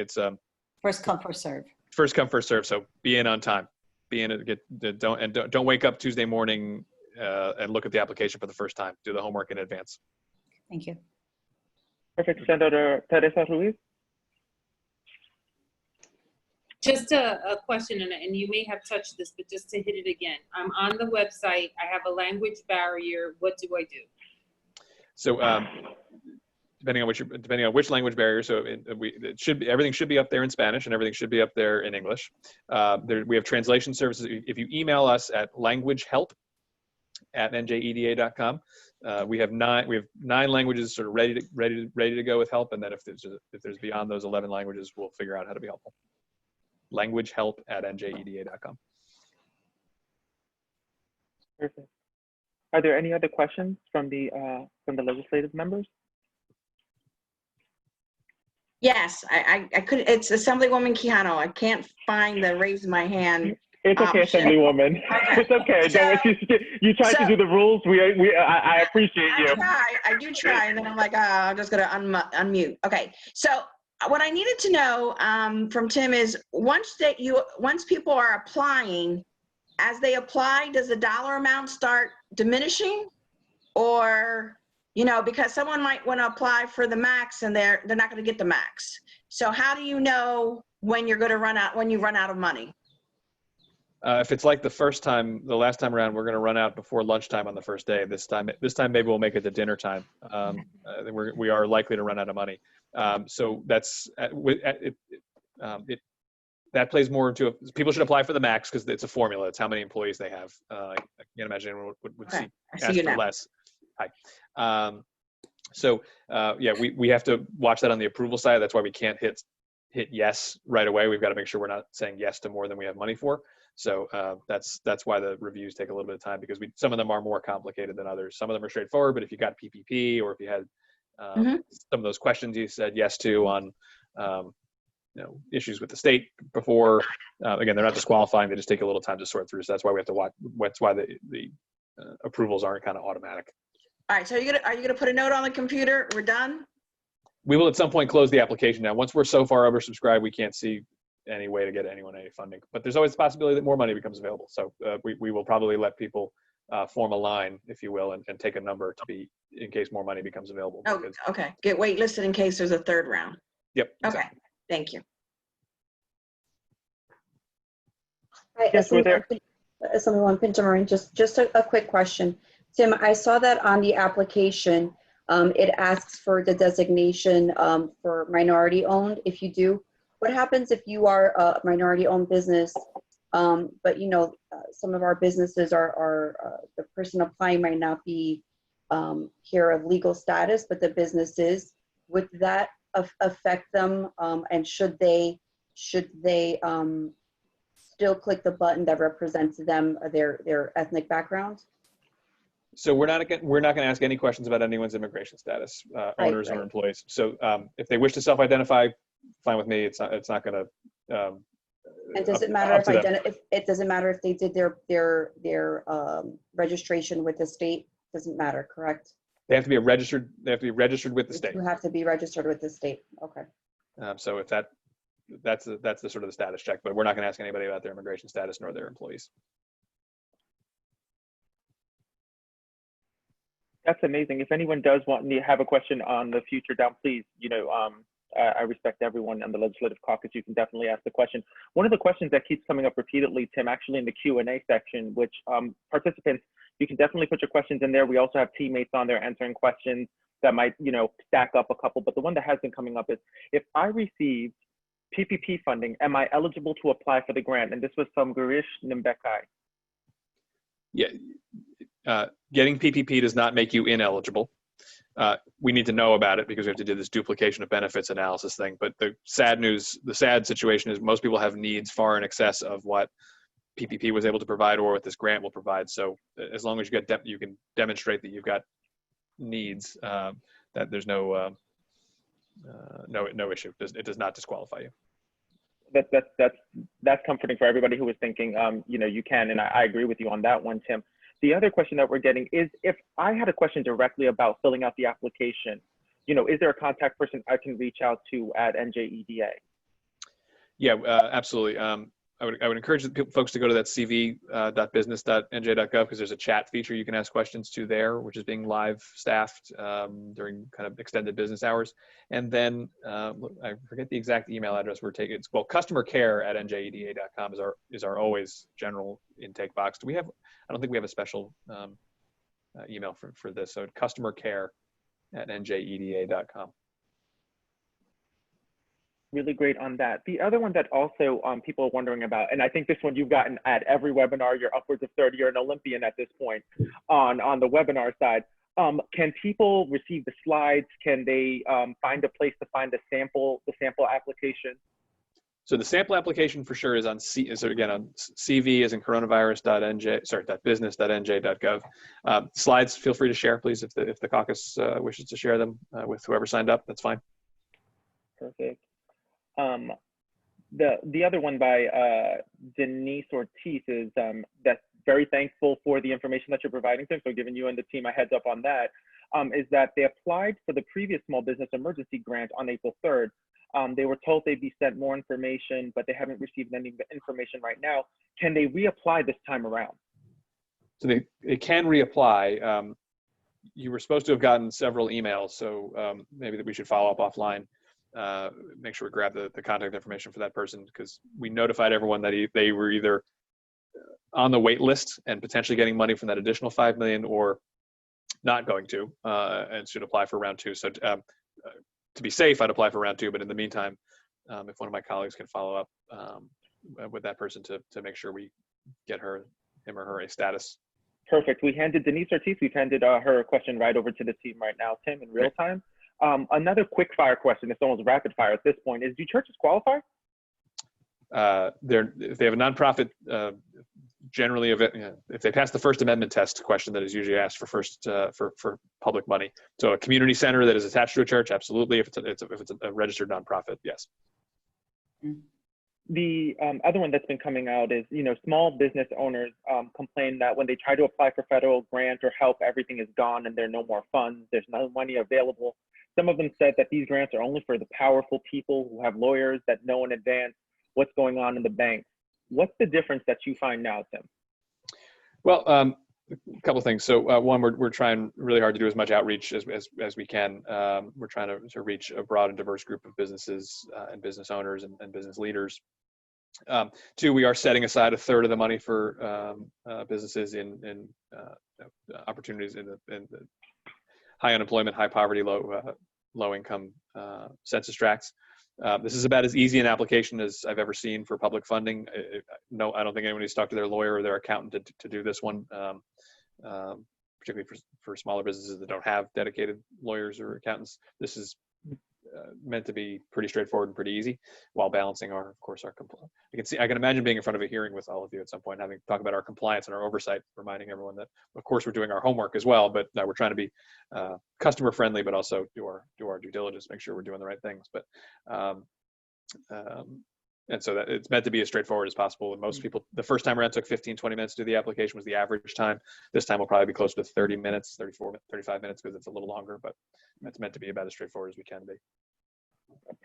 First come, first serve. First come, first serve. So be in on time. Don't wake up Tuesday morning and look at the application for the first time. Do the homework in advance. Thank you. Perfect. Senator Teresa Ruiz. Just a question, and you may have touched this, but just to hit it again. I'm on the website. I have a language barrier. What do I do? So depending on which language barrier, so everything should be up there in Spanish, and everything should be up there in English. We have translation services. If you email us at languagehelp@njeda.com, we have 9 languages sort of ready to go with help, and then if there's beyond those 11 languages, we'll figure out how to be helpful. languagehelp@njeda.com. Perfect. Are there any other questions from the legislative members? Yes, I could. It's Assemblywoman Quijano. I can't find the raise my hand. It's okay, Assemblywoman. Okay. It's okay. You tried to do the rules. I appreciate you. I do try, and then I'm like, I'm just gonna unmute. Okay. So what I needed to know from Tim is, once people are applying, as they apply, does the dollar amount start diminishing, or? Because someone might want to apply for the max and they're not going to get the max. So how do you know when you're going to run out of money? If it's like the last time around, we're going to run out before lunchtime on the first day. This time maybe we'll make it to dinner time. We are likely to run out of money. So that's that plays more into it. People should apply for the max because it's a formula. It's how many employees they have. I can't imagine anyone would ask for less. Hi. We have to watch that on the approval side. That's why we can't hit yes right away. We've got to make sure we're not saying yes to more than we have money for. So that's why the reviews take a little bit of time, because some of them are more complicated than others. Some of them are straightforward, but if you got PPP, or if you had some of those questions you said yes to on issues with the state before, again, they're not disqualifying. They just take a little time to sort through. So that's why we have to watch. That's why the approvals aren't kind of automatic. All right, so are you gonna put a note on the computer? We're done? We will at some point close the application down. Once we're so far oversubscribed, we can't see any way to get anyone any funding. But there's always the possibility that more money becomes available. So we will probably let people form a line, if you will, and take a number to be in case more money becomes available. Oh, okay. Get waitlisted in case there's a third round. Yep. Okay, exactly. thank you. Hi, Yes, we're there. Assemblywoman Pinto-Marin, just a quick question. Tim, I saw that on the application, it asks for the designation for minority owned. If you do, what happens if you are a minority owned business, but some of our businesses are the person applying might not be here of legal status, but the business is. Would that affect them, and should they still click the button that represents them, their ethnic background? So we're not going to ask any questions about anyone's immigration status, owners or employees. So if they wish to self-identify, fine with me. It's not going to And does it matter if it doesn't matter if they did their registration with the state? Doesn't matter, correct? They have to be registered. They have to be registered with the state. You have to be registered with the state. Okay. So if that's the sort of the status check, but we're not going to ask anybody about their immigration status nor their employees. That's amazing. If anyone does have a question on the future down, please, I respect everyone on the Legislative Caucus. You can definitely ask the question. One of the questions that keeps coming up repeatedly, Tim, actually in the Q&A section, which participants, you can definitely put your questions in there. We also have teammates on there answering questions that might, stack up a couple. But the one that has been coming up is, if I received PPP funding, am I eligible to apply for the grant? And this was from Girish Nimbekai. Yeah. Getting PPP does not make you ineligible. We need to know about it because we have to do this duplication of benefits analysis thing. But the sad situation is most people have needs far in excess of what PPP was able to provide or what this grant will provide. So as long as you can demonstrate that you've got needs, that there's no issue. It does not disqualify you. That's comforting for everybody who was thinking, you can, and I agree with you on that one, Tim. The other question that we're getting is, if I had a question directly about filling out the application, is there a contact person I can reach out to at NJEDA? Yeah, absolutely. I would encourage folks to go to that cv.business.nj.gov because there's a chat feature you can ask questions to there, which is being live staffed during kind of extended business hours. And then I forget the exact email address we're taking. It's customercare@njeda.com is our always general intake box. I don't think we have a special email for this. So customercare@njeda.com. Really great on that. The other one that also people are wondering about, and I think this one you've gotten at every webinar, you're upwards of 30, you're an Olympian at this point on the webinar side. Can people receive the slides? Can they find a place to find the sample application? So the sample application for sure is on CV as in business.nj.gov. Slides, feel free to share, please, if the caucus wishes to share them with whoever signed up. That's fine. Perfect. The other one by Denise Ortiz is that's very thankful for the information that you're providing to them. So giving you and the team a heads up on that, is that they applied for the previous small business emergency grant on April 3rd. They were told they'd be sent more information, but they haven't received any information right now. Can they reapply this time around? So they can reapply. You were supposed to have gotten several emails, so maybe that we should follow up offline. Make sure we grab the contact information for that person, because we notified everyone that they were either on the wait list and potentially getting money from that additional $5 million, or not going to, and should apply for round 2. So to be safe, I'd apply for round 2. But in the meantime, if one of my colleagues can follow up with that person to make sure we get him or her a status. Perfect. We handed Denise Ortiz, we've handed her question right over to the team right now, Tim, in real time. Another quick fire question, it's almost rapid fire at this point, is do churches qualify? If they have a nonprofit, generally, if they pass the First Amendment test question that is usually asked for for public money. So a community center that is attached to a church, absolutely. If it's a registered nonprofit, yes. The other one that's been coming out is, small business owners complain that when they try to apply for federal grant or help, everything is gone and there are no more funds. There's no money available. Some of them said that these grants are only for the powerful people who have lawyers that know in advance what's going on in the bank. What's the difference that you find now, Tim? Well, a couple of things. So one, we're trying really hard to do as much outreach as we can. We're trying to reach a broad and diverse group of businesses and business owners and business leaders. 2, we are setting aside 1/3 of the money for businesses in opportunities in the high unemployment, high poverty, low income census tracts. This is about as easy an application as I've ever seen for public funding. No, I don't think anyone needs to talk to their lawyer or their accountant to do this one, particularly for smaller businesses that don't have dedicated lawyers or accountants. This is meant to be pretty straightforward and pretty easy, while balancing our compliance. I can imagine being in front of a hearing with all of you at some point, having to talk about our compliance and our oversight, reminding everyone that, of course, we're doing our homework as well, but we're trying to be customer friendly, but also do our due diligence, make sure we're doing the right things. But And so that it's meant to be as straightforward as possible. And most people, the first time around took 15, 20 minutes to do the application was the average time. This time will probably be closer to 30 minutes, 34, 35 minutes because it's a little longer, but it's meant to be about as straightforward as we can be.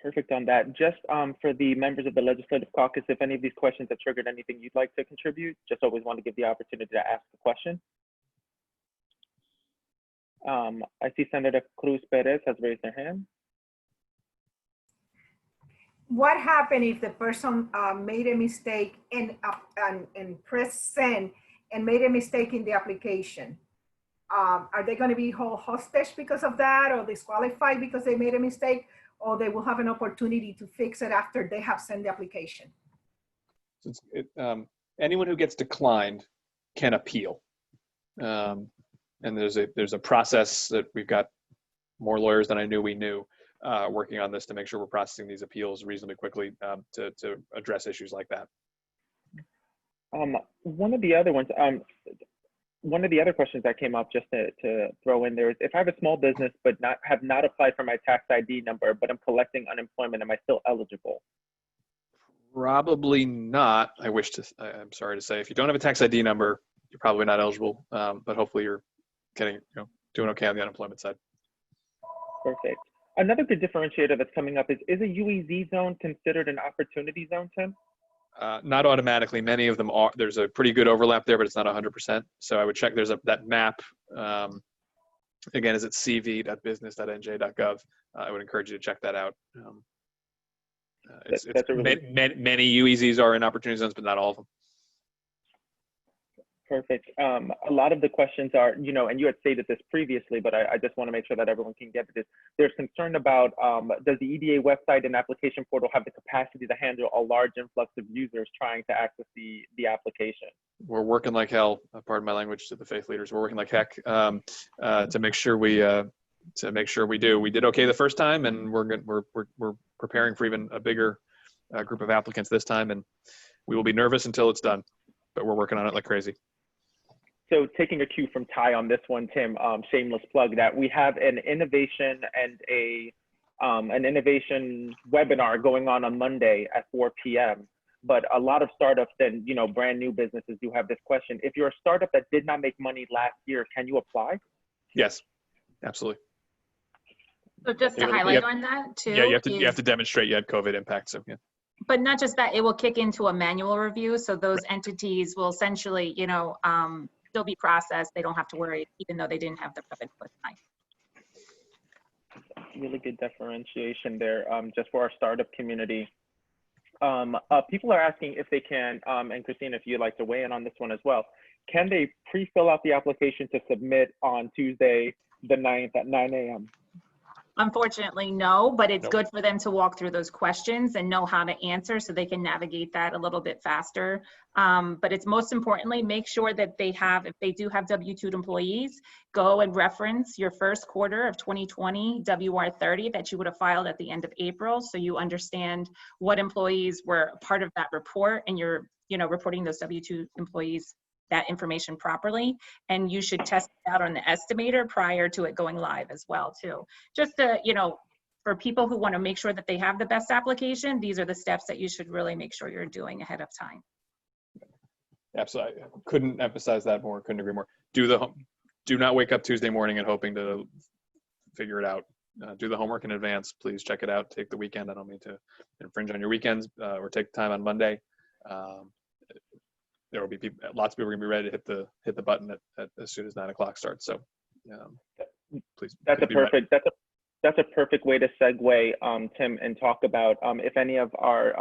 Perfect on that. Just for the members of the Legislative Caucus, if any of these questions have triggered anything you'd like to contribute, just always want to give the opportunity to ask a question. I see Senator Cruz Perez has raised her hand. What happened if the person made a mistake and pressed send and made a mistake in the application? Are they going to be held hostage because of that, or disqualified because they made a mistake, or they will have an opportunity to fix it after they have sent the application? Anyone who gets declined can appeal. And there's a process that we've got more lawyers than I knew we knew working on this to make sure we're processing these appeals reasonably quickly to address issues like that. One of the other ones, one of the other questions that came up, just to throw in there, is if I have a small business but have not applied for my tax ID number, but I'm collecting unemployment, am I still eligible? Probably not. I'm sorry to say, if you don't have a tax ID number, you're probably not eligible. But hopefully you're doing okay on the unemployment side. Perfect. Another good differentiator that's coming up is a UEZ zone considered an opportunity zone, Tim? Not automatically. Many of them are. There's a pretty good overlap there, but it's not 100%. So I would check. There's that map. Again, is it cv.business.nj.gov? I would encourage you to check that out. Many UEZs are in opportunity zones, but not all of them. Perfect. A lot of the questions are, and you had stated this previously, but I just want to make sure that everyone can get this. There's concern about, does the EDA website and application portal have the capacity to handle a large influx of users trying to access the application? We're working like hell, pardon my language to the faith leaders, we're working like heck to make sure we do. We did okay the first time, and we're preparing for even a bigger group of applicants this time, and we will be nervous until it's done, but we're working on it like crazy. So taking a cue from Ty on this one, Tim, shameless plug that we have an innovation and an innovation webinar going on Monday at 4 p.m. But a lot of startups and brand new businesses do have this question. If you're a startup that did not make money last year, can you apply? Yes, absolutely. So just to highlight on that too. Yeah, you have to demonstrate you had COVID impact. So yeah. But not just that, it will kick into a manual review. So those entities will essentially, still be processed. They don't have to worry, even though they didn't have the COVID time. Really good differentiation there, just for our startup community. People are asking if they can, and Christine, if you'd like to weigh in on this one as well, can they pre-fill out the application to submit on Tuesday, the 9th at 9 a.m.? Unfortunately, no, but it's good for them to walk through those questions and know how to answer so they can navigate that a little bit faster. But it's most importantly, make sure that if they do have W-2 employees, go and reference your first quarter of 2020 WR30 that you would have filed at the end of April, so you understand what employees were part of that report, and you're reporting those W-2 employees that information properly, and you should test it out on the estimator prior to it going live as well too. Just to, for people who want to make sure that they have the best application, these are the steps that you should really make sure you're doing ahead of time. Absolutely. I couldn't emphasize that more, couldn't agree more. Do not wake up Tuesday morning and hoping to figure it out. Do the homework in advance, please check it out. Take the weekend. I don't mean to infringe on your weekends, or take time on Monday. There will be lots of people are going to be ready to hit the button as soon as 9 o'clock starts. So please. That's a perfect way to segue, Tim, and talk about if any of our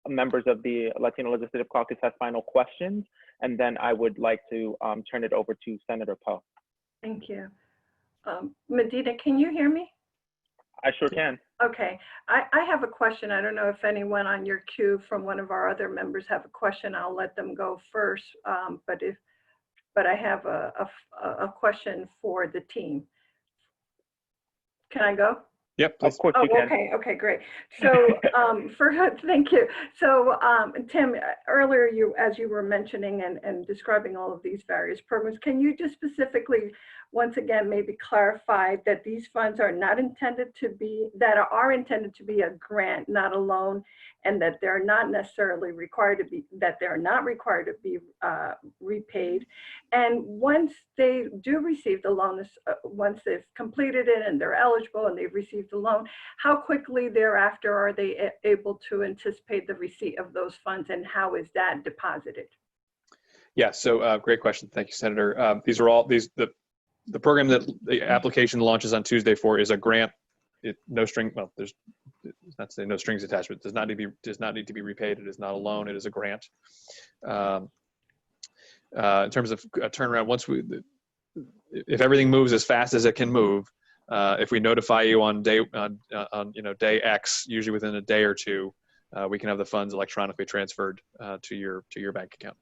members of the Latino Legislative Caucus has final questions, and then I would like to turn it over to Senator Poe. Thank you. Medina, can you hear me? I sure can. Okay, I have a question. I don't know if anyone on your queue from one of our other members have a question. I'll let them go first. But I have a question for the team. Can I go? Yep, please. Of course Oh, you can. okay, great. So, thank you. So, Tim, earlier as you were mentioning and describing all of these various programs, can you just specifically, once again, maybe clarify that these funds are not intended to be, that are intended to be a grant, not a loan, and that they're not necessarily required to be, that they're not required to be repaid. And once they do receive the loan, once they've completed it and they're eligible and they've received the loan, how quickly thereafter are they able to anticipate the receipt of those funds, and how is that deposited? Yeah, so great question. Thank you, Senator. These are all, the program that the application launches on Tuesday for is a grant. No string, well, there's not to say no strings attached, but does not need to be repaid. It is not a loan, it is a grant. In terms of a turnaround, if everything moves as fast as it can move, if we notify you on day X, usually within a day or two, we can have the funds electronically transferred to your bank account.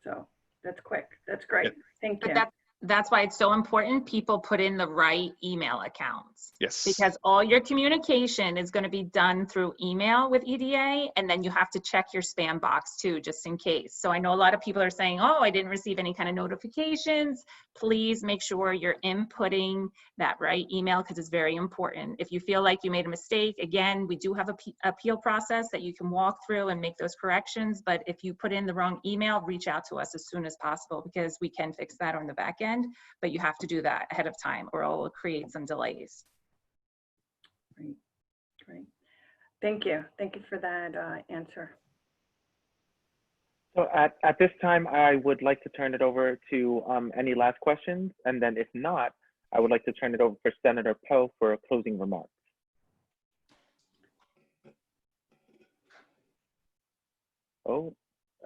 So that's quick. That's great. Yep. Thank you. That's why it's so important people put in the right email accounts. Yes. Because all your communication is going to be done through email with EDA, and then you have to check your spam box too, just in case. So I know a lot of people are saying, oh, I didn't receive any kind of notifications. Please make sure you're inputting that right email, because it's very important. If you feel like you made a mistake, again, we do have an appeal process that you can walk through and make those corrections. But if you put in the wrong email, reach out to us as soon as possible, because we can fix that on the back end. But you have to do that ahead of time or it'll create some delays. Great. Thank you. Thank you for that answer. So at this time, I would like to turn it over to any last questions. And then if not, I would like to turn it over for Senator Poe for closing remarks. Oh,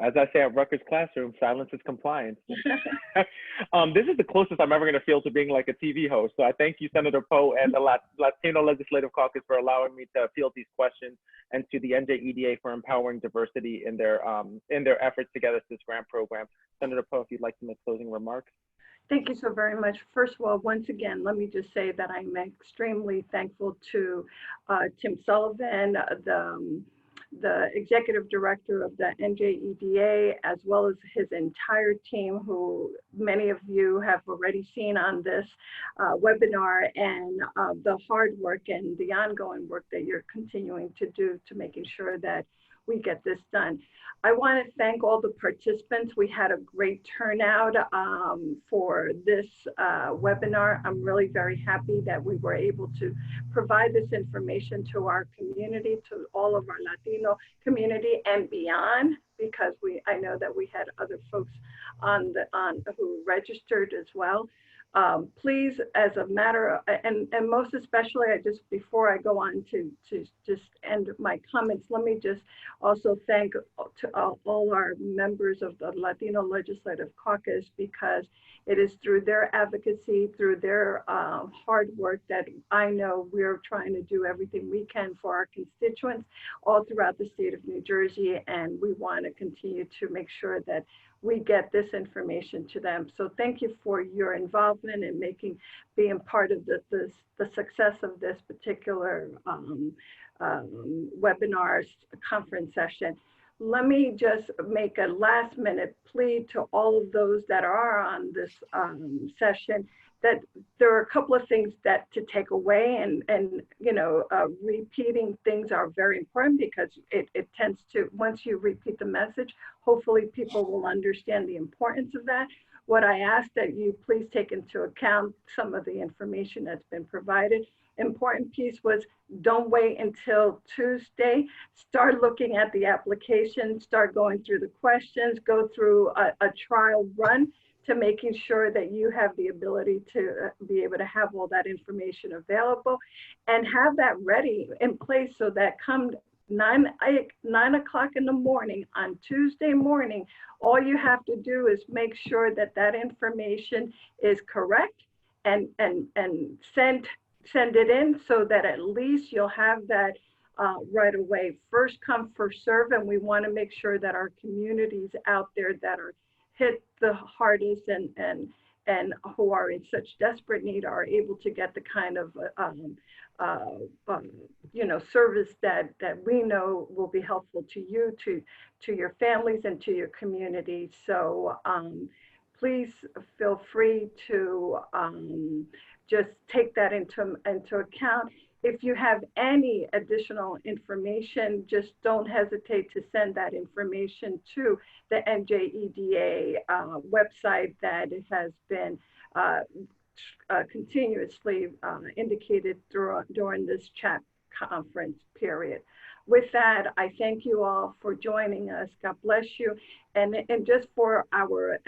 as I say at Rutgers classroom, silence is compliance. This is the closest I'm ever going to feel to being like a TV host. So I thank you, Senator Poe, and the Latino Legislative Caucus for allowing me to field these questions, and to the NJEDA for empowering diversity in their efforts to get us this grant program. Senator Poe, if you'd like to make closing remarks. Thank you so very much. First of all, once again, let me just say that I'm extremely thankful to Tim Sullivan, the executive director of the NJEDA, as well as his entire team, who many of you have already seen on this webinar, and the hard work and the ongoing work that you're continuing to do to making sure that we get this done. I want to thank all the participants. We had a great turnout for this webinar. I'm really very happy that we were able to provide this information to our community, to all of our Latino community and beyond, because I know that we had other folks who registered as well. Please, as a matter of, and most especially, before I go on to just end my comments, let me just also thank to all our members of the Latino Legislative Caucus, because it is through their advocacy, through their hard work, that I know we're trying to do everything we can for our constituents all throughout the state of New Jersey, and we want to continue to make sure that we get this information to them. So thank you for your involvement in being part of the success of this particular webinar conference session. Let me just make a last minute plea to all of those that are on this session, that there are a couple of things to take away, and repeating things are very important, because it tends to, once you repeat the message, hopefully people will understand the importance of that. What I ask that you please take into account some of the information that's been provided. Important piece was, don't wait until Tuesday. Start looking at the application, start going through the questions, go through a trial run to making sure that you have the ability to be able to have all that information available, and have that ready in place, so that come 9 o'clock in the morning on Tuesday morning, all you have to do is make sure that that information is correct and send it in, so that at least you'll have that right away. First come, first serve, and we want to make sure that our communities out there that are hit the hardest and and who are in such desperate need are able to get the kind of service that we know will be helpful to you, to your families, and to your community. So please feel free to just take that into account. If you have any additional information, just don't hesitate to send that information to the NJEDA website that has been continuously indicated during this chat conference period. With that, I thank you all for joining us. God bless you. And just for our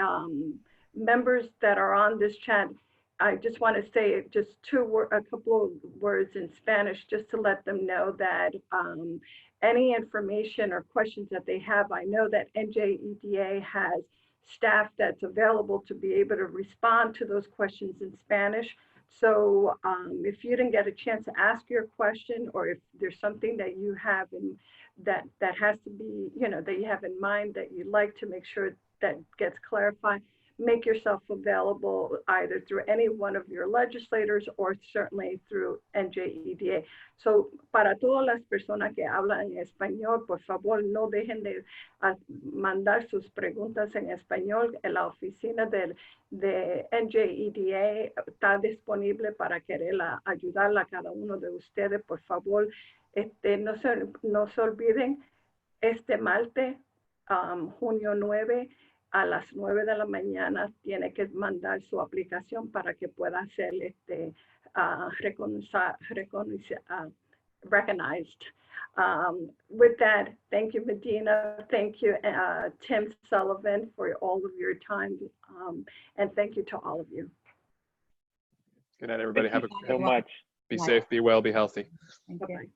members that are on this chat, I just want to say just a couple of words in Spanish just to let them know that any information or questions that they have, I know that NJEDA has staff that's available to be able to respond to those questions in Spanish. So if you didn't get a chance to ask your question, or if there's something that you have that has to be, that you have in mind that you'd like to make sure that gets clarified, make yourself available either through any one of your legislators or certainly through NJEDA. So para todas las personas que hablan en español, por favor, no dejen de mandar sus preguntas en español. En la oficina de NJEDA está disponible para querer ayudar a cada uno de ustedes. Por favor, no se olviden, este martes, junio 9, a las 9 de la mañana tiene que mandar su aplicación para que pueda ser recognized. With that, thank you, Medina. Thank you, Tim Sullivan, for all of your time. And thank you to all of you. Good night, everybody. Thank you so much. Be safe, be well, be healthy. Thank you.